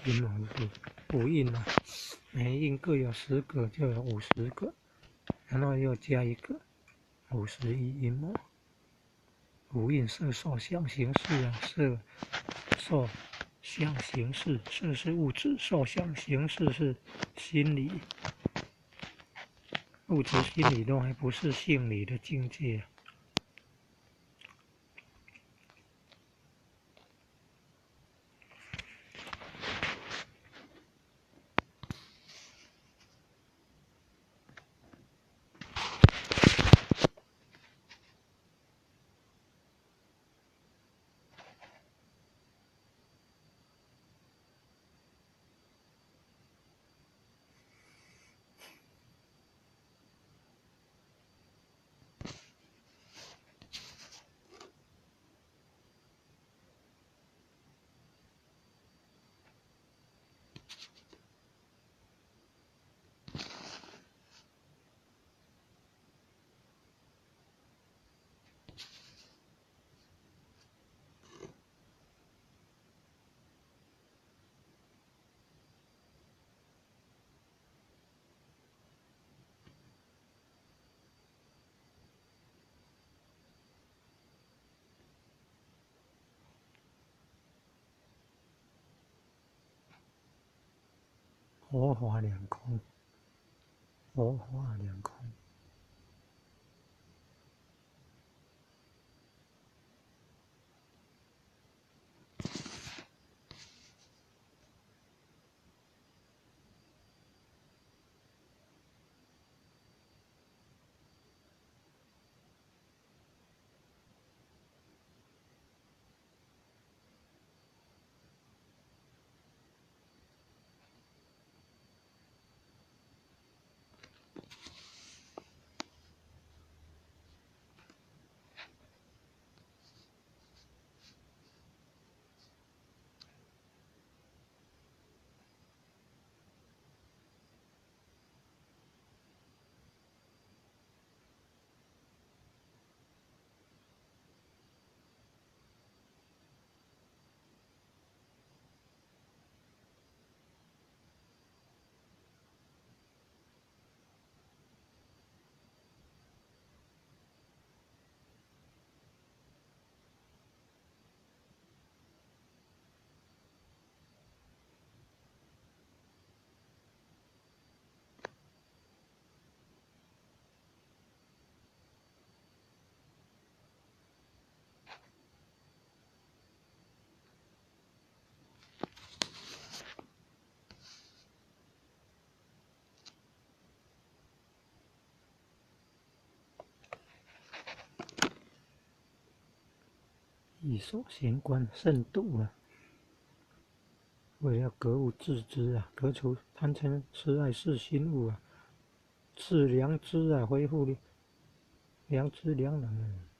印嘛，就是5印嘛，每印各有10个，就有50个，然后又加一个51印嘛。5印色受想行识啊，色受想行识，色是物质，受想行识是心理，物质心理都还不是性理的境界。活法两空，活法两空。以所行观慎度啊，为了格物致知啊，革除贪嗔痴爱世心物啊，致良知啊，恢复良知良能啊。